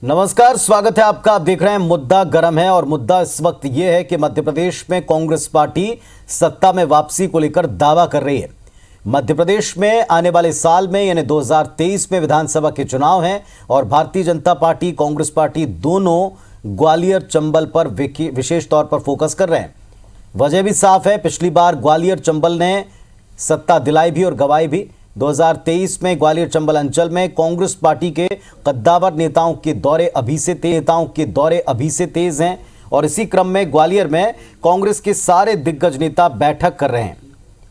नमस्कार, स्वागत है आपका। आप देख रहे हैं मुद्दा गर्म है और मुद्दा इस वक्त यह है कि मध्य प्रदेश में कांग्रेस पार्टी सत्ता में वापसी को लेकर दावा कर रही है। मध्य प्रदेश में आने वाले साल में यानी 2023 में विधानसभा के चुनाव हैं और भारतीय जनता पार्टी कांग्रेस पार्टी दोनों ग्वालियर चंबल पर विशेष तौर पर फोकस कर रहे हैं। वजह भी साफ है, पिछली बार ग्वालियर चंबल ने सत्ता दिलाई भी और गवाई भी। 2023 में ग्वालियर चंबल अंचल में कांग्रेस पार्टी के कद्दावर नेताओं के दौरे अभी से तेज हैं और इसी क्रम में ग्वालियर में कांग्रेस के सारे दिग्गज नेता बैठक कर रहे हैं,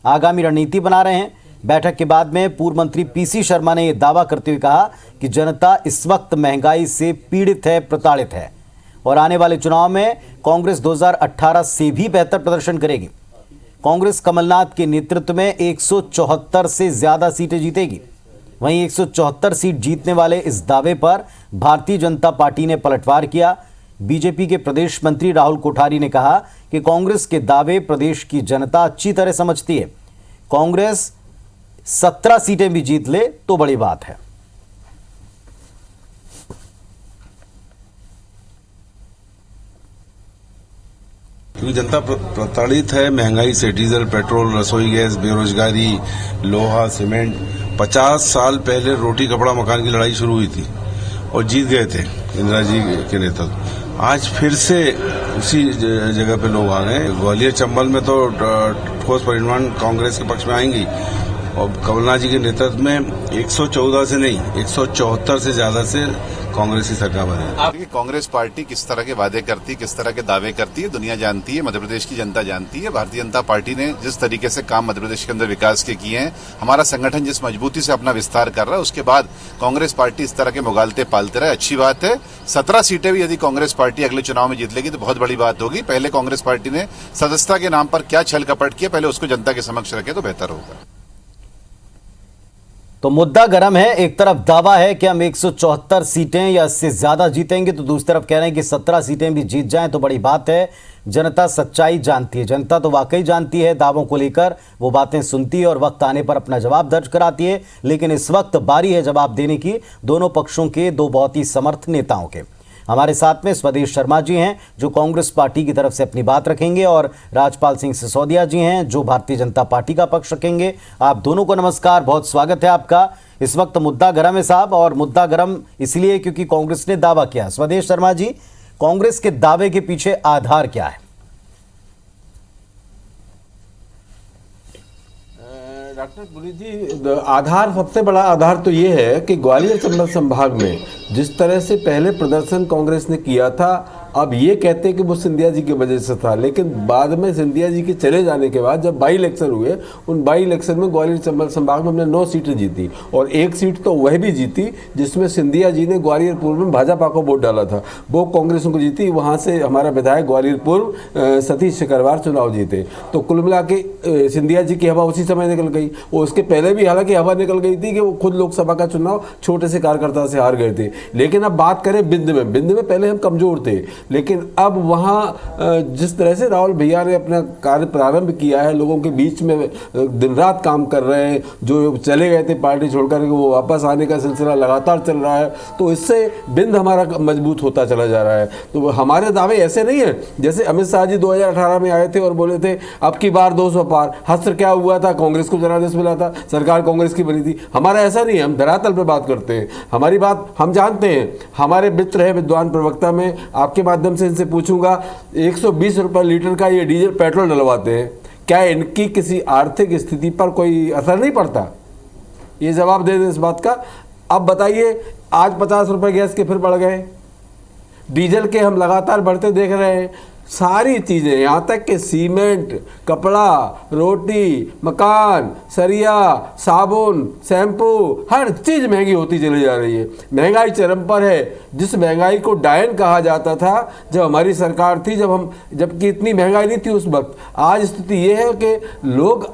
आगामी रणनीति बना रहे हैं। बैठक के बाद में पूर्व मंत्री पीसी शर्मा ने यह दावा करते हुए कहा कि जनता इस वक्त महंगाई से पीड़ित है, प्रताड़ित है और आने वाले चुनाव में कांग्रेस 2018 से भी बेहतर प्रदर्शन करेगी। कांग्रेस कमलनाथ के नेतृत्व में 174 से ज्यादा सीटें जीतेगी। वहीं 174 सीट जीतने वाले इस दावे पर भारतीय जनता पार्टी ने पलटवार किया। बीजेपी के प्रदेश मंत्री राहुल कोठारी ने कहा कि कांग्रेस के दावे प्रदेश की जनता अच्छी तरह समझती है। कांग्रेस 17 सीटें भी जीत ले तो बड़ी बात है। क्योंकि जनता प्रताड़ित है महंगाई से, डीजल, पेट्रोल, रसोई गैस, बेरोजगारी, लोहा, सीमेंट। 50 साल पहले रोटी कपड़ा मकान की लड़ाई शुरू हुई थी और जीत गए थे इंदिरा जी के नेतृत्व। आज फिर से उसी जगह पे लोग आ गए। ग्वालियर चंबल में तो ठोस परिणाम कांग्रेस के पक्ष में आएंगी और कमलनाथ जी के नेतृत्व में 114 से नहीं 174 से ज्यादा से कांग्रेस की सरकार बने। कांग्रेस पार्टी किस तरह के वादे करती है, किस तरह के दावे करती है, दुनिया जानती है, मध्य प्रदेश की जनता जानती है। भारतीय जनता पार्टी ने जिस तरीके से काम मध्य प्रदेश के अंदर विकास के किए हैं, हमारा संगठन जिस मजबूती से अपना विस्तार कर रहा है, उसके बाद कांग्रेस पार्टी इस तरह के मुगालते पालते रहे, अच्छी बात है। 17 सीटें भी यदि कांग्रेस पार्टी अगले चुनाव में जीत लेगी तो बहुत बड़ी बात होगी। पहले कांग्रेस पार्टी ने सदस्यता के नाम पर क्या छल कपट किया, पहले उसको जनता के समक्ष रखे तो बेहतर होगा। तो मुद्दा गर्म है। एक तरफ दावा है कि हम 174 सीटें या इससे ज्यादा जीतेंगे, तो दूसरी तरफ कह रहे हैं कि 17 सीटें भी जीत जाएं तो बड़ी बात है। जनता सच्चाई जानती है, जनता तो वाकई जानती है दावों को लेकर, वो बातें सुनती है और वक्त आने पर अपना जवाब दर्ज कराती है। लेकिन इस वक्त बारी है जवाब देने की दोनों पक्षों के, दो बहुत ही समर्थ नेताओं के। हमारे साथ में स्वदेश शर्मा जी हैं जो कांग्रेस पार्टी की तरफ से अपनी बात रखेंगे और राजपाल सिंह सिसोदिया जी हैं जो भारतीय जनता पार्टी का पक्ष रखेंगे। आप दोनों को नमस्कार, बहुत स्वागत है आपका। इस वक्त मुद्दा गर्म है साहब, और मुद्दा गर्म इसलिए क्योंकि कांग्रेस ने दावा किया। स्वदेश शर्मा जी, कांग्रेस के दावे के पीछे आधार क्या है? डॉक्टर पुनीत जी, आधार, सबसे बड़ा आधार तो ये है कि ग्वालियर चंबल संभाग में जिस तरह से पहले प्रदर्शन कांग्रेस ने किया था, अब ये कहते हैं कि वो सिंधिया जी की वजह से था, लेकिन बाद में सिंधिया जी के चले जाने के बाद जब बाई इलेक्शन हुए, उन बाई इलेक्शन में ग्वालियर चंबल संभाग में हमने 9 सीटें जीती और 1 सीट तो वह भी जीती जिसमें सिंधिया जी ने ग्वालियर पूर्व में भाजपा को वोट डाला था, वो कांग्रेस को जीती। वहाँ से हमारा विधायक ग्वालियर पूर्व सतीश सिकरवार चुनाव जीते। तो कुल मिला के सिंधिया जी की हवा उसी समय निकल गई। और उसके पहले भी हालांकि हवा निकल गई थी कि वो खुद लोकसभा का चुनाव छोटे से कार्यकर्ता से हार गए थे। लेकिन अब बात करें बिंद में पहले हम कमजोर थे, लेकिन अब वहाँ जिस तरह से राहुल भैया ने अपना कार्य प्रारंभ किया है, लोगों के बीच में दिन रात काम कर रहे हैं, जो चले गए थे पार्टी छोड़कर वो वापस आने का सिलसिला लगातार चल रहा है, तो इससे बिंद हमारा मजबूत होता चला जा रहा है। तो हमारे दावे ऐसे नहीं है जैसे अमित शाह जी 2018 में आए थे और बोले थे अब की बार 200 पार। हस्त्र क्या हुआ था? कांग्रेस को जनादेश मिला था, सरकार कांग्रेस की बनी थी। हमारा ऐसा नहीं है, हम धरातल पर बात करते हैं। हमारी बात हम जानते हैं। हमारे मित्र है विद्वान प्रवक्ता में, आपके माध्यम से इनसे पूछूंगा, 120 रुपए लीटर का ये डीजल पेट्रोल डलवाते हैं, क्या इनकी किसी आर्थिक स्थिति पर कोई असर नहीं पड़ता? ये जवाब दे दें इस बात का। अब बताइए, आज 50 रुपए गैस के फिर बढ़ गए, डीजल के हम लगातार बढ़ते देख रहे हैं। सारी चीज़ें, यहाँ तक कि सीमेंट, कपड़ा, रोटी, मकान, सरिया, साबुन, शैम्पू, हर चीज़ महंगी होती चली जा रही है। महंगाई चरम पर है। जिस महंगाई को डायन कहा जाता था जब हमारी सरकार थी, जबकि इतनी महंगाई नहीं थी उस वक्त, आज स्थिति ये है कि लोग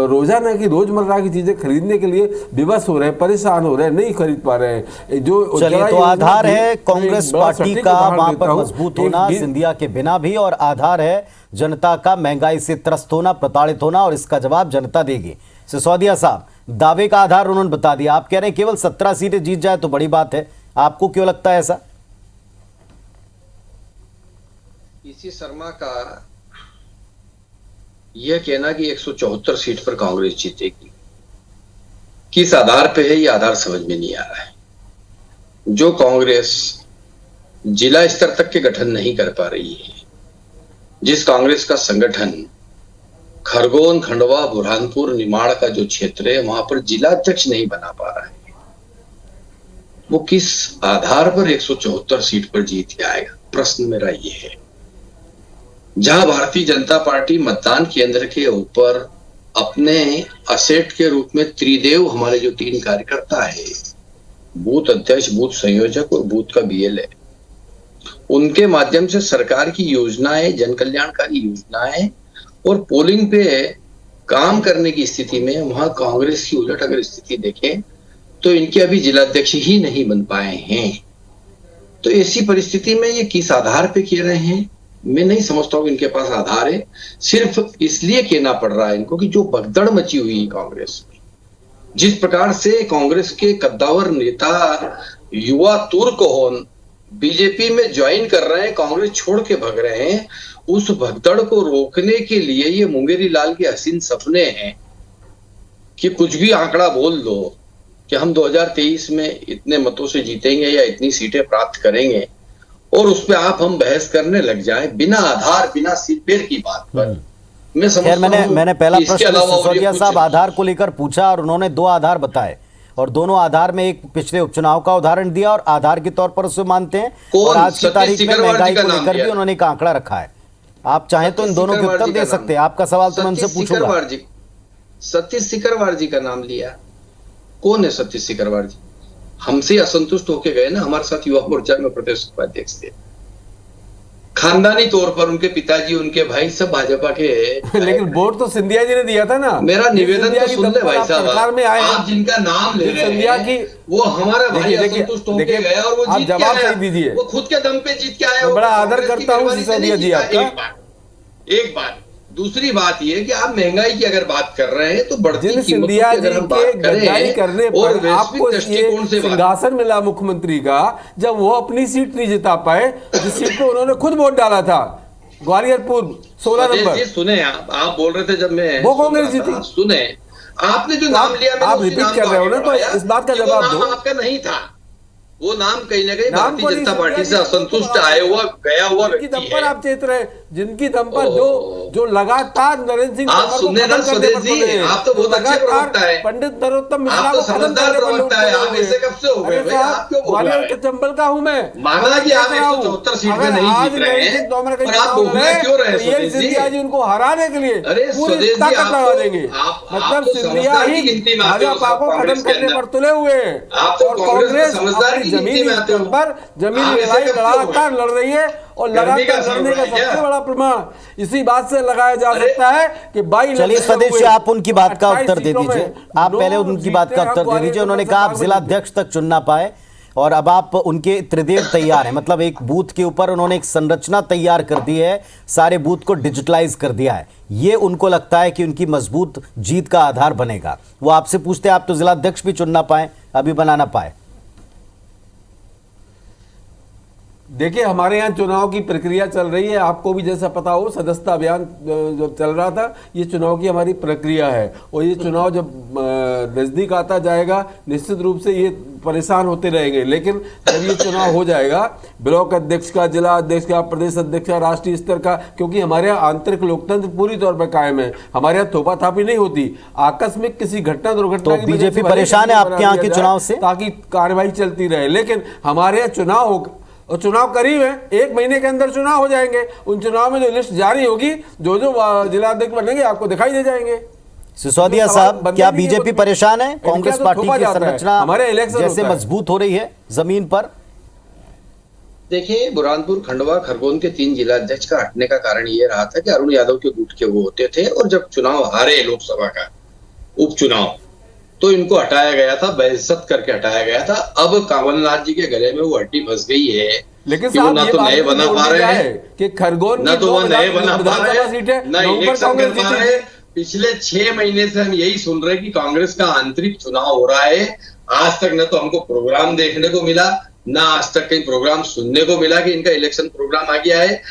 रोजाना की रोजमर्रा की चीज़ें खरीदने के लिए विवश हो रहे हैं, परेशान हो रहे हैं, नहीं खरीद पा रहे हैं। जो चलिए, तो आधार है कांग्रेस पार्टी का वहां पर मजबूत होना, सिंधिया के बिना भी, और आधार है जनता का महंगाई से त्रस्त होना, प्रताड़ित होना, और इसका जवाब जनता देगी। सिसोदिया साहब, दावे का आधार उन्होंने बता दिया। आप कह रहे हैं केवल 17 सीटें जीत जाए तो बड़ी बात है, आपको क्यों लगता है ऐसा? पीसी शर्मा का यह कहना कि 174 सीट पर कांग्रेस जीतेगी, किस आधार पे है, यह आधार समझ में नहीं आ रहा है। जो कांग्रेस जिला स्तर तक के गठन नहीं कर पा रही है, जिस कांग्रेस का संगठन खरगोन, खंडवा, बुरहानपुर, निमाड़ का जो क्षेत्र है वहां पर जिला अध्यक्ष नहीं बना पा रहा है, वो किस आधार पर 174 सीट पर जीत के आएगा? प्रश्न मेरा ये है। जहां भारतीय जनता पार्टी मतदान केंद्र के ऊपर अपने असेट के रूप में त्रिदेव, हमारे जो 3 कार्यकर्ता है, बूथ अध्यक्ष, बूथ संयोजक और बूथ का बीएलए, उनके माध्यम से सरकार की योजनाएं, जन कल्याणकारी योजनाएं और पोलिंग पे काम करने की स्थिति में वहां कांग्रेस की उलट अगर स्थिति देखें तो इनके अभी जिलाध्यक्ष ही नहीं बन पाए हैं। तो ऐसी परिस्थिति में ये किस आधार पे कह रहे हैं? मैं नहीं समझता हूं इनके पास आधार है। सिर्फ इसलिए कहना पड़ रहा है इनको कि जो भगदड़ मची हुई है कांग्रेस में, जिस प्रकार से कांग्रेस के कद्दावर नेता युवा तुर्क बीजेपी में ज्वाइन कर रहे हैं, कांग्रेस छोड़ के भग रहे हैं, उस भगदड़ को रोकने के लिए ये मुंगेरी लाल के हसीन सपने हैं कि कुछ भी आंकड़ा बोल दो कि हम 2023 में इतने मतों से जीतेंगे या इतनी सीटें प्राप्त करेंगे, और उस पे हम बहस करने लग जाएं बिना आधार, बिना सिर की बात पर। मैं समझता हूं मैंने पहला प्रश्न सिसोदिया साहब आधार को लेकर पूछा और उन्होंने 2 आधार बताए, और दोनों आधार में एक पिछले उपचुनाव का उदाहरण दिया और आधार के तौर पर उसे मानते हैं, और आज की तारीख में महंगाई को लेकर भी उन्होंने एक आंकड़ा रखा है। आप चाहें तो इन दोनों के उत्तर दे सकते हैं। आपका सवाल तो मैं उनसे पूछूंगा। सतीश सिकरवार जी का नाम लिया। कौन है सतीश सिकरवार जी? हमसे असंतुष्ट होके गए ना, हमारे साथ युवा मोर्चा में प्रदेश उपाध्यक्ष थे। खानदानी तौर पर उनके पिताजी, उनके भाई सब भाजपा के लेकिन वोट तो सिंधिया जी ने दिया था ना। मेरा निवेदन तो सुन ले भाई साहब, में आए, आप जिनका नाम ले रहे सिंधिया की, वो हमारा भाई असंतुष्ट होके गया और वो जीत जवाब सही दीजिए। वो खुद के दम पे जीत के आया। बड़ा आदर करता हूँ सिसोदिया जी आपका। एक बात। दूसरी बात ये कि आप महंगाई की अगर बात कर रहे हैं तो बढ़ती कीमतों की सिंधिया जी अगर हम के बात गद्दारी करने और पर आपको ये सिंहासन मिला मुख्यमंत्री का, जब वो अपनी सीट नहीं जिता पाए, जिस सीट पे उन्होंने खुद वोट डाला था, ग्वालियर पूर्व 16 नंबर। सुने आप बोल रहे थे जब मैं वो कांग्रेस जीती। सुने आपने जो नाम लिया, आप रिपीट कर रहे हो ना, तो इस बात का जवाब दो। आपका नहीं था वो नाम, कहीं ना कहीं भारतीय जनता पार्टी से असंतुष्ट आया हुआ गया हुआ जिनकी दम पर आप चेत रहे, जिनकी दम पर जो लगातार नरेंद्र सिंह आप सुनने ना स्वदेश जी, आप तो बहुत अच्छे प्रवक्ता है, पंडित नरोत्तम मिश्रा आप तो समझदार प्रवक्ता है। आप ऐसे कब से हो गए भाई? आप क्यों बोल रहे हैं? चंबल का हूं मैं, माना कि आप 174 सीट में नहीं जीत रहे हैं, पर आप बोलने क्यों रहे स्वदेश जी? सिंधिया जी उनको हराने के लिए अरे स्वदेश जी लगा देंगे, मतलब सिंधिया ही भाजपा को खत्म करने पर तुले हुए हैं, और कांग्रेस अपनी जमीन पर जमीन लड़ाई लगातार लड़ रही है, और लगातार लड़ने का सबसे बड़ा प्रमाण इसी बात से लगाया जा सकता है कि 22। चलिए स्वदेश जी, आप उनकी बात का उत्तर दे दीजिए। आप पहले उनकी बात का उत्तर दे दीजिए। उन्होंने कहा आप जिला अध्यक्ष तक चुन ना पाए, और अब आप उनके त्रिदेव तैयार है, मतलब एक बूथ के ऊपर उन्होंने एक संरचना तैयार कर दी है, सारे बूथ को डिजिटलाइज कर दिया है। ये उनको लगता है कि उनकी मजबूत जीत का आधार बनेगा। वो आपसे पूछते हैं, आप तो जिला अध्यक्ष भी चुन ना पाए, अभी बना ना पाए। देखिए, हमारे यहाँ चुनाव की प्रक्रिया चल रही है, आपको भी जैसा पता हो, सदस्यता अभियान जो चल रहा था, ये चुनाव की हमारी प्रक्रिया है, और ये चुनाव जब नज़दीक आता जाएगा निश्चित रूप से ये परेशान होते रहेंगे, लेकिन जब ये चुनाव हो जाएगा, ब्लॉक अध्यक्ष का, जिला अध्यक्ष का, प्रदेश अध्यक्ष का, राष्ट्रीय स्तर का, क्योंकि हमारे यहाँ आंतरिक लोकतंत्र पूरी तौर पर कायम है, हमारे यहाँ थोपाथापी नहीं होती। आकस्मिक किसी घटना दुर्घटना तो बीजेपी परेशान है आपके यहाँ के चुनाव से, ताकि कार्रवाई चलती रहे, लेकिन हमारे यहाँ चुनाव हो, और चुनाव करीब है, 1 महीने के अंदर चुनाव हो जाएंगे। उन चुनाव में जो लिस्ट जारी होगी, जो जिला अध्यक्ष बनेंगे आपको दिखाई दे जाएंगे। सिसोदिया साहब, क्या बीजेपी परेशान है? कांग्रेस पार्टी की संरचना जैसे मजबूत हो रही है जमीन पर? देखिए, बुरहानपुर, खंडवा, खरगोन के 3 जिला अध्यक्ष का हटने का कारण ये रहा था कि अरुण यादव के गुट के वो होते थे, और जब चुनाव हारे लोकसभा का उपचुनाव, तो इनको हटाया गया था, बेइज्जत करके हटाया गया था। अब कमलनाथ जी के गले में वो हड्डी फंस गई है, लेकिन कि वो ना तो नए बना पा रहे हैं कि खरगोन ना तो वो नए बना पा रहे हैं, ना इलेक्शन कर पा रहे हैं। पिछले 6 महीने से हम यही सुन रहे हैं कि कांग्रेस का आंतरिक चुनाव हो रहा है। आज तक न तो हमको प्रोग्राम देखने को मिला, ना आज तक कहीं प्रोग्राम सुनने को मिला कि इनका इलेक्शन प्रोग्राम आ गया है।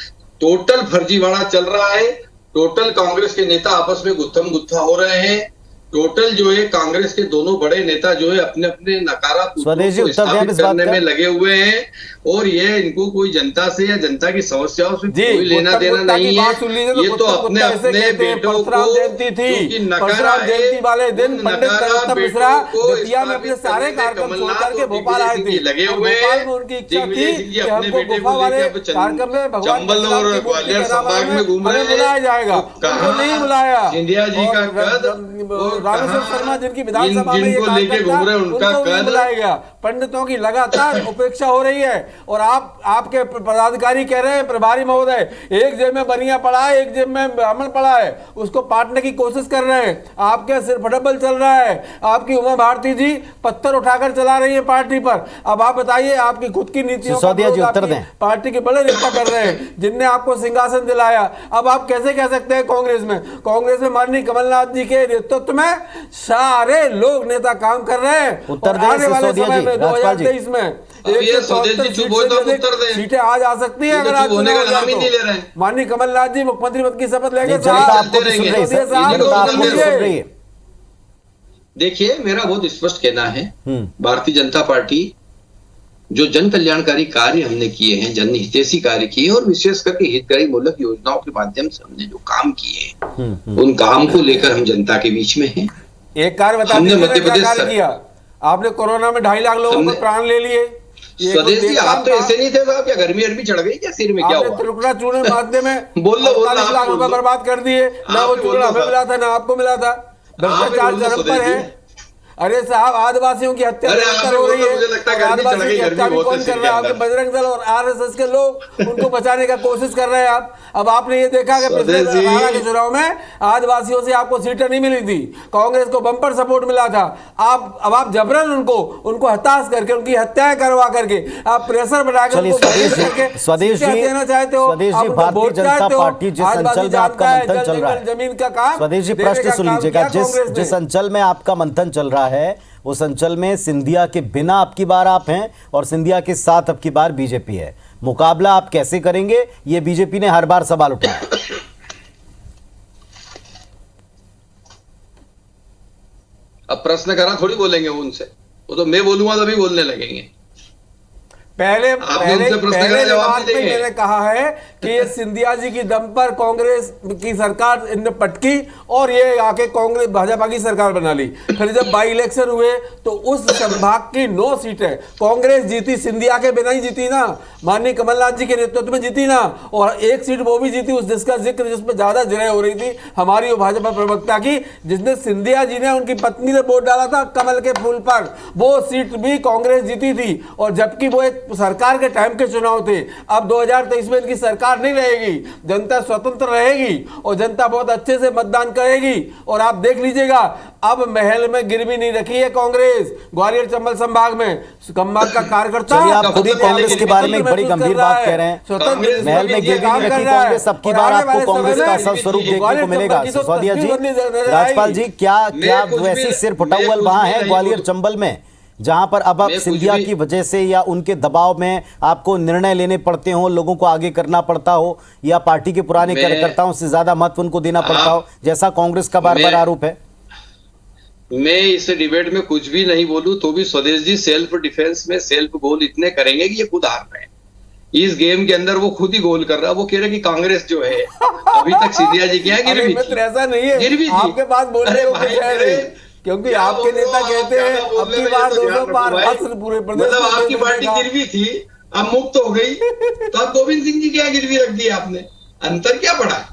टोटल फर्जीवाड़ा चल रहा है, टोटल कांग्रेस के नेता आपस में गुत्थम गुत्था हो रहे हैं, टोटल जो है कांग्रेस के दोनों बड़े नेता जो है अपने अपने नकारात्मक को स्थापित करने में लगे हुए हैं, और ये इनको कोई जनता से या जनता की समस्याओं से कोई लेना देना नहीं है। ये तो अपने अपने बेटों को जयंती वाले दिन पंडित नरोत्तम मिश्रा दतिया में अपने सारे कार्यक्रम छोड़ करके भोपाल आए थे, लगे हुए हैं। उनकी इच्छा थी कि हमको गुफा वाले कार्यक्रम में भगवान चंबल और ग्वालियर संभाग में घूम रहे हैं, बुलाया जाएगा, उनको नहीं बुलाया। सिंधिया जी का कद, रामेश्वर शर्मा जिनकी विधानसभा में जिनको लेके घूम रहे हैं उनका कद बुलाया गया। पंडितों की लगातार उपेक्षा हो रही है, और आपके पदाधिकारी कह रहे हैं, प्रभारी महोदय, एक जेब में बनिया पड़ा है, एक जेब में ब्राह्मण पड़ा है, उसको पाटने की कोशिश कर रहे हैं। आपके सिर्फ डबल चल रहा है। आपकी उमा भारती जी पत्थर उठाकर चला रही है पार्टी पर। अब आप बताइए, आपकी खुद की नीतियों का पार्टी के बड़े नेता कर रहे हैं, जिनने आपको सिंहासन दिलाया। अब आप कैसे कह सकते हैं कांग्रेस में माननीय कमलनाथ जी के नेतृत्व में सारे लोग नेता काम कर रहे हैं। उत्तर आने वाले समय में 2023 में सीटें आ जा सकती है अगर आप माननीय कमलनाथ जी मुख्यमंत्री पद की शपथ लेंगे। देखिए, मेरा बहुत स्पष्ट कहना है, भारतीय जनता पार्टी जो जन कल्याणकारी कार्य हमने किए हैं, जन हितैषी कार्य किए और विशेष करके हितकारी मूलक योजनाओं के माध्यम से हमने जो काम किए हैं, उन काम को लेकर हम जनता के बीच में हैं। एक कार्य बता दीजिए, मध्य प्रदेश किया आपने, कोरोना में 2.5 लाख लोगों को प्राण ले लिए। स्वदेश जी, आप तो ऐसे नहीं थे साहब, क्या गर्मी अर्मी चढ़ गई क्या सिर में? क्या हुआ? त्रिपुरा चूर्ण माध्यम में बोल 40 लाख रुपए बर्बाद कर दिए। ना वो चूर्ण हमें मिला था, ना आपको मिला था। भ्रष्टाचार चरम पर है। अरे साहब, आदिवासियों की हत्या हो रही है। आदिवासी की हत्या भी कौन कर रहा है? आपके बजरंग दल और आरएसएस के लोग उनको बचाने का कोशिश कर रहे हैं आप। अब आपने ये देखा कि पिछले 18 के चुनाव में आदिवासियों से आपको सीटें नहीं मिली थी, कांग्रेस को बम्पर सपोर्ट मिला था। अब आप जबरन उनको हताश करके, उनकी हत्याएं करवा करके, आप प्रेशर बनाकर स्वदेश जी देना चाहते हो। भारतीय जनता पार्टी जिस अंचल में आपका मंथन चल रहा है, जमीन का काम, स्वदेश जी प्रश्न सुन लीजिएगा, जिस अंचल में आपका मंथन चल रहा है उस अंचल में सिंधिया के बिना अब की बार आप हैं और सिंधिया के साथ अब की बार बीजेपी है। मुकाबला आप कैसे करेंगे, ये बीजेपी ने हर बार सवाल उठाया। अब प्रश्न करा थोड़ी बोलेंगे उनसे, वो तो मैं बोलूंगा तभी बोलने लगेंगे। पहले बात में मैंने कहा है कि ये सिंधिया जी की दम पर कांग्रेस की सरकार इनने पटकी और ये आके कांग्रेस भाजपा की सरकार बना ली। फिर जब बाई इलेक्शन हुए तो उस संभाग की 9 सीटें कांग्रेस जीती, सिंधिया के बिना ही जीती ना, माननीय कमलनाथ जी के नेतृत्व में जीती ना। और एक सीट वो भी जीती उस जिसका जिक्र, जिसमें ज्यादा जय हो रही थी हमारी भाजपा प्रवक्ता की, जिसने सिंधिया जी ने उनकी पत्नी ने वोट डाला था कमल के फूल पर, वो सीट भी कांग्रेस जीती थी। और जबकि वो एक सरकार के टाइम के चुनाव थे। अब 2023 में इनकी सरकार नहीं रहेगी, जनता स्वतंत्र रहेगी और जनता बहुत अच्छे से मतदान करेगी। और आप देख लीजिएगा, अब महल में गिरवी नहीं रखी है कांग्रेस ग्वालियर चंबल संभाग में। संभाग का कार्यकर्ता, आप खुद ही कांग्रेस के बारे में एक बड़ी गंभीर बात कह रहे हैं, महल में गिरवी नहीं रखी कांग्रेस, अब की बार आपको कांग्रेस का असल स्वरूप देखने को मिलेगा। सिसोदिया जी, राजपाल जी, क्या वैसी सिर फुटाउल वहां है ग्वालियर चंबल में, जहां पर अब सिंधिया की वजह से या उनके दबाव में आपको निर्णय लेने पड़ते हो, लोगों को आगे करना पड़ता हो, या पार्टी के पुराने कार्यकर्ताओं से ज्यादा महत्व उनको देना पड़ता हो, जैसा कांग्रेस का बार बार आरोप है? मैं इस डिबेट में कुछ भी नहीं बोलूं तो भी स्वदेश जी सेल्फ डिफेंस में सेल्फ गोल इतने करेंगे कि ये खुद हार रहे हैं इस गेम के अंदर। वो खुद ही गोल कर रहा है। वो कह रहे कि कांग्रेस जो है अभी तक सिंधिया जी क्या गिरवी थी, ऐसा नहीं है, गिरवी थी आपके पास बोलने को कुछ है नहीं, क्योंकि आपके नेता कहते हैं अब की बार 200 पार पूरे प्रदेश, मतलब आपकी पार्टी गिरवी थी, अब मुक्त हो गई, तो अब गोविंद सिंह जी क्या गिरवी रख दी आपने? अंतर क्या पड़ा?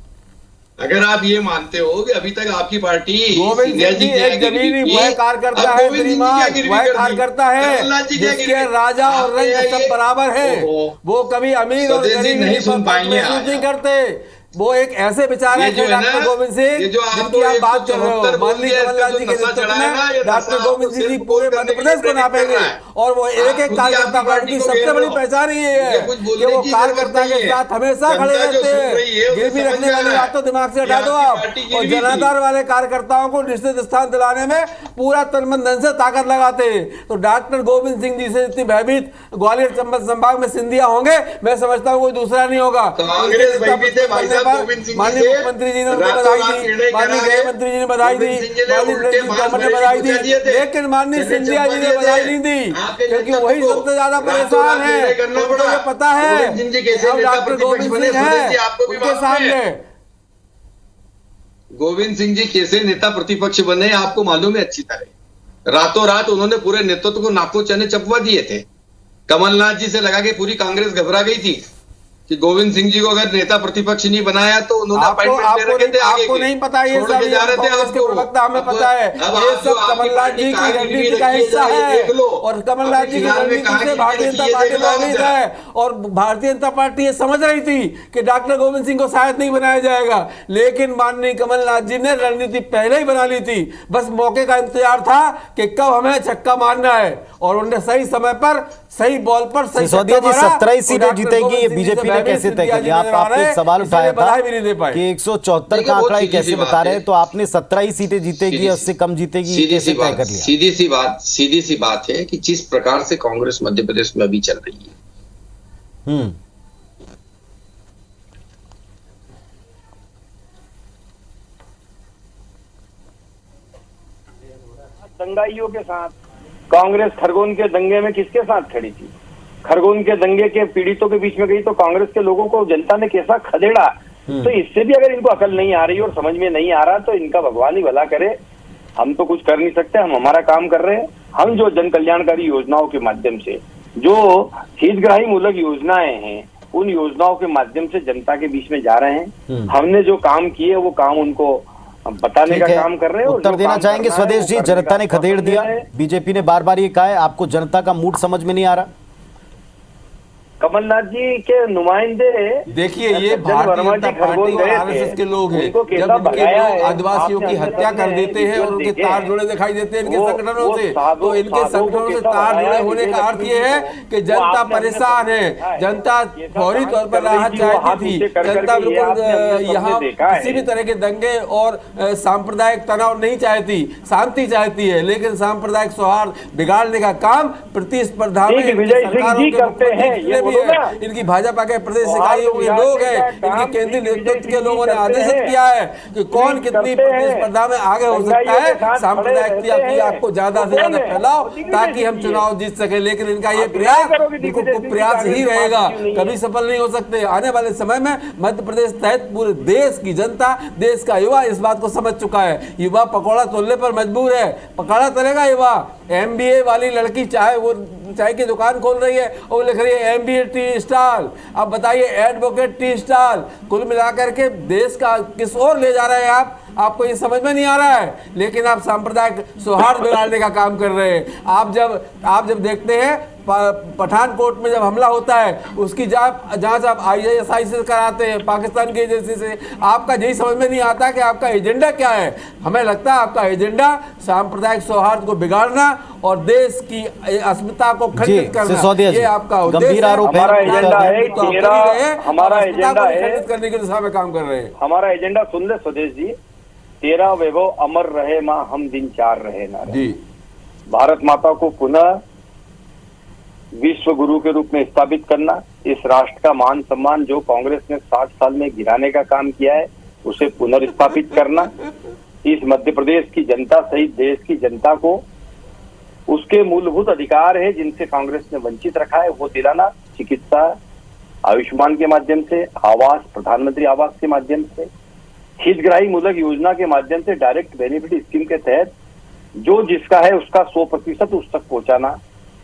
अगर आप ये मानते हो कि अभी तक आपकी पार्टी गोविंद सिंह जी एक जमीनी वह कार्यकर्ता है, वह कार्यकर्ता है जिसके राजा और रंग सब बराबर है। वो कभी अमीर और गरीब नहीं करते। वो एक ऐसे विचार है डॉक्टर गोविंद सिंह जिनकी आप बात कर रहे हो। माननीय कमलनाथ जी के नेतृत्व में डॉक्टर गोविंद सिंह जी पूरे मध्य प्रदेश को नापेंगे और वो एक एक कार्यकर्ता पार्टी की सबसे बड़ी पहचान ही है कि वो कार्यकर्ता के साथ हमेशा खड़े रहते हैं। गिरवी रखने वाली बात तो दिमाग से हटा दो आप, और जनाधार वाले कार्यकर्ताओं को निश्चित स्थान दिलाने में पूरा तन मन धन से ताकत लगाते हैं। तो डॉक्टर गोविंद सिंह जी से इतनी भयभीत ग्वालियर चंबल संभाग में सिंधिया होंगे, मैं समझता हूँ कोई दूसरा नहीं होगा। माननीय मुख्यमंत्री जी ने उनको बधाई दी, माननीय गृह मंत्री जी ने बधाई दी, माननीय रंजीत तोमर ने बधाई दी, लेकिन माननीय सिंधिया जी ने बधाई नहीं दी क्योंकि वही सबसे ज्यादा परेशान है। उनको ये पता है डॉक्टर गोविंद सिंह है उनके सामने। गोविंद सिंह जी कैसे नेता प्रतिपक्ष बने आपको मालूम है अच्छी तरह। रातों रात उन्होंने पूरे नेतृत्व को नाको चने चपवा दिए थे। कमलनाथ जी से लगा के पूरी कांग्रेस घबरा गई थी कि गोविंद सिंह जी को अगर नेता प्रतिपक्ष नहीं बनाया तो उन्होंने आपको नहीं पता ये सब, के प्रवक्ता हमें पता है ये सब कमलनाथ जी की रणनीति का हिस्सा है और कमलनाथ जी की रणनीति से भारतीय जनता पार्टी प्रभावित है। और भारतीय जनता पार्टी ये समझ रही थी कि डॉक्टर गोविंद सिंह को शायद नहीं बनाया जाएगा, लेकिन माननीय कमलनाथ जी ने रणनीति पहले ही बना ली थी, बस मौके का इंतजार था कि कब हमें छक्का मारना है और उन्होंने सही समय पर सही बॉल पर सही। सिसोदिया जी 17 सीटें जीतेगी ये बीजेपी ने कैसे तय कर लिया? आपने एक सवाल उठाया था कि 174 का आंकड़ा कैसे बता रहे हैं, तो आपने 17 ही सीटें जीतेगी या उससे कम जीतेगी कैसे तय कर लिया? सीधी सी बात है कि जिस प्रकार से कांग्रेस मध्य प्रदेश में अभी चल रही है, दंगाइयों के साथ कांग्रेस खरगोन के दंगे में किसके साथ खड़ी थी? खरगोन के दंगे के पीड़ितों के बीच में गई तो कांग्रेस के लोगों को जनता ने कैसा खदेड़ा। तो इससे भी अगर इनको अकल नहीं आ रही और समझ में नहीं आ रहा तो इनका भगवान ही भला करे। हम तो कुछ कर नहीं सकते, हम हमारा काम कर रहे हैं। हम जो जन कल्याणकारी योजनाओं के माध्यम से जो हितग्राही मूलक योजनाएं हैं उन योजनाओं के माध्यम से जनता के बीच में जा रहे हैं। हमने जो काम किए वो काम उनको बताने का काम कर रहे हैं। उत्तर देना चाहेंगे स्वदेश जी? जनता ने खदेड़ दिया, बीजेपी ने बार बार ये कहा है, आपको जनता का मूड समझ में नहीं आ रहा? कमलनाथ जी के नुमाइंदे देखिए ये भारतीय जनता पार्टी और आरएसएस के लोग हैं, जब इनके लोग आदिवासियों की हत्या कर देते हैं और उनके तार जुड़े दिखाई देते हैं इनके संगठनों से, तो इनके संगठनों से तार जुड़े होने का अर्थ ये है कि जनता परेशान है, जनता फौरी तौर पर राहत चाहती थी, जनता बिल्कुल यहाँ किसी भी तरह के दंगे और सांप्रदायिक तनाव नहीं चाहती, शांति चाहती है, लेकिन सांप्रदायिक सौहार्द बिगाड़ने का काम प्रतिस्पर्धा में इनकी भाजपा के प्रदेश इकाइयों के लोग हैं, इनके केंद्रीय नेतृत्व के लोगों ने आदेशित किया है कि कौन कितनी प्रतिस्पर्धा में आगे हो सकता है। सांप्रदायिकता आपको ज्यादा से ज्यादा फैलाओ ताकि हम चुनाव जीत सके, लेकिन इनका ये प्रयास ही रहेगा, कभी सफल नहीं हो सकते। आने वाले समय में मध्य प्रदेश सहित पूरे देश की जनता, देश का युवा इस बात को समझ चुका है। युवा पकौड़ा तोलने पर मजबूर है, पकौड़ा तलेगा युवा। MBA वाली लड़की चाहे वो चाय की दुकान खोल रही है और वो लिख रही है MBA टी स्टॉल, अब बताइए एडवोकेट टी स्टॉल, कुल मिलाकर के देश का किस ओर ले जा रहे हैं आप? आपको ये समझ में नहीं आ रहा है, लेकिन आप सांप्रदायिक सौहार्द बिगाड़ने का काम कर रहे हैं। आप जब देखते हैं पठानकोट में जब हमला होता है उसकी जांच आप ISI से कराते हैं, पाकिस्तान की एजेंसी से, आपका यही समझ में नहीं आता कि आपका एजेंडा क्या है। हमें लगता है आपका एजेंडा सांप्रदायिक सौहार्द को बिगाड़ना और देश की अस्मिता को खंडित करना, ये आपका गंभीर आरोप है। हमारा एजेंडा है, हमारा एजेंडा है खंडित करने की दिशा में काम कर रहे हैं। हमारा एजेंडा सुन ले स्वदेश जी, तेरा वैभव अमर रहे माँ हम दिन चार रहे ना जी। भारत माता को पुनः विश्व गुरु के रूप में स्थापित करना, इस राष्ट्र का मान सम्मान जो कांग्रेस ने 60 साल में गिराने का काम किया है उसे पुनर्स्थापित करना, इस मध्य प्रदेश की जनता सहित देश की जनता को उसके मूलभूत अधिकार है जिनसे कांग्रेस ने वंचित रखा है वो दिलाना, चिकित्सा आयुष्मान के माध्यम से, आवास प्रधानमंत्री आवास के माध्यम से, हितग्राही मूलक योजना के माध्यम से, डायरेक्ट बेनिफिट स्कीम के तहत जो जिसका है उसका 100% उस तक पहुंचाना।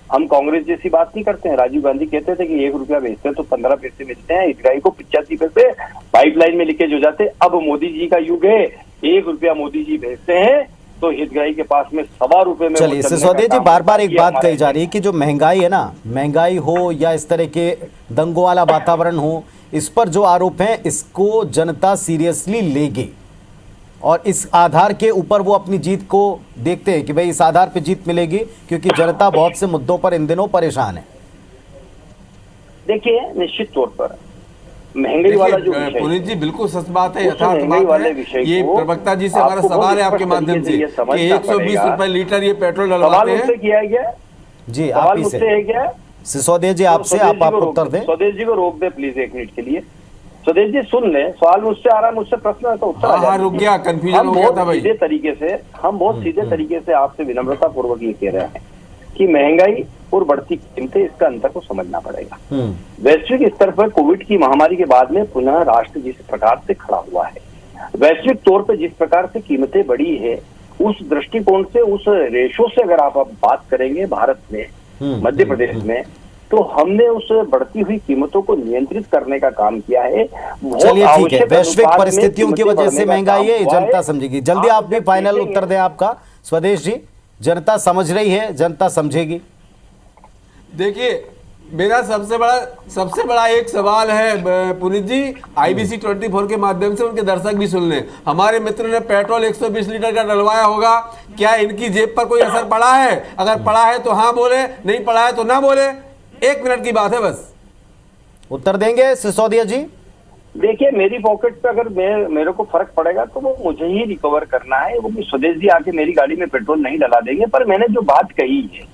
हम कांग्रेस जैसी बात नहीं करते हैं। राजीव गांधी कहते थे कि 1 रुपया भेजते हैं तो 15 पैसे मिलते हैं, हितग्राही को 85 पैसे पाइपलाइन में लीकेज हो जाते। अब मोदी जी का युग है, 1 रुपया मोदी जी भेजते हैं तो हितग्राही के पास में ₹1.25 में। चलिए सिसोदिया जी, बार बार एक बात कही जा रही है कि जो महंगाई है ना, महंगाई हो या इस तरह के दंगों वाला वातावरण हो, इस पर जो आरोप है इसको जनता सीरियसली लेगी और इस आधार के ऊपर वो अपनी जीत को देखते हैं कि भाई इस आधार पे जीत मिलेगी, क्योंकि जनता बहुत से मुद्दों पर इन दिनों परेशान है। देखिए, निश्चित तौर पर महंगाई वाला जो पुनीत जी बिल्कुल सच बात है, यथार्थ बात है। ये प्रवक्ता जी से हमारा सवाल है आपके माध्यम से कि 120 रुपए लीटर ये पेट्रोल डलवाते हैं। किया गया जी, आप ही से क्या सिसोदिया जी, आपसे आप उत्तर दें। स्वदेश जी को रोक दे प्लीज 1 मिनट के लिए। स्वदेश जी सुन ले, सवाल मुझसे आ रहा है, मुझसे प्रश्न है तो उत्तर। हाँ, रुक गया, कंफ्यूजन हो गया था भाई। हम बहुत सीधे तरीके से आपसे विनम्रता पूर्वक ये कह रहे हैं कि महंगाई और बढ़ती कीमतें, इसका अंतर को समझना पड़ेगा। वैश्विक स्तर पर कोविड की महामारी के बाद में पुनः राष्ट्र जिस प्रकार से खड़ा हुआ है, वैश्विक तौर पर जिस प्रकार से कीमतें बढ़ी है, उस दृष्टिकोण से, उस रेशो से अगर आप बात करेंगे भारत में, मध्य प्रदेश में, तो हमने उस बढ़ती हुई कीमतों को नियंत्रित करने का काम किया है। चलिए ठीक है, वैश्विक परिस्थितियों की वजह से महंगाई है, जनता समझेगी। जल्दी आप भी फाइनल उत्तर दें आपका स्वदेश जी। जनता समझ रही है, जनता समझेगी। देखिए, मेरा सबसे बड़ा एक सवाल है पुनीत जी, IBC 24 के माध्यम से उनके दर्शक भी सुन लें। हमारे मित्र ने पेट्रोल 120 लीटर का डलवाया होगा, क्या इनकी जेब पर कोई असर पड़ा है? अगर पड़ा है तो हाँ बोले, नहीं पड़ा है तो ना बोले। 1 मिनट की बात है बस। उत्तर देंगे सिसोदिया जी? देखिए, मेरी पॉकेट पे अगर मेरे को फर्क पड़ेगा तो वो मुझे ही रिकवर करना है। वो भी स्वदेश जी आके मेरी गाड़ी में पेट्रोल नहीं डला देंगे। पर मैंने जो बात कही है,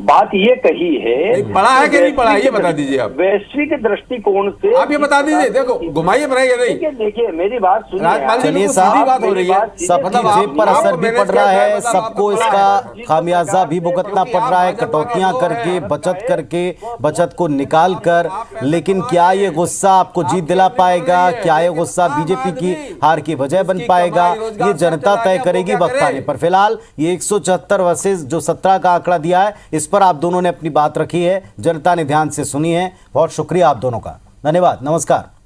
बात ये कही है, पड़ा है कि नहीं पड़ा है ये बता दीजिए आप। वैश्विक दृष्टिकोण से आप ये बता दीजिए। देखो, घुमाइए बनाइए नहीं। देखिए मेरी बात सुनिए। चलिए साहब, बात हो रही है, सबकी जेब पर असर भी पड़ रहा है, सबको इसका खामियाजा भी भुगतना पड़ रहा है, कटौतियां करके, बचत को निकाल कर। लेकिन क्या ये गुस्सा आपको जीत दिला पाएगा? क्या ये गुस्सा बीजेपी की हार की वजह बन पाएगा? ये जनता तय करेगी वक्त आने पर। फिलहाल ये 174 वर्सेस जो 17 का आंकड़ा दिया है, इस पर आप दोनों ने अपनी बात रखी है, जनता ने ध्यान से सुनी है। बहुत शुक्रिया आप दोनों का, धन्यवाद, नमस्कार।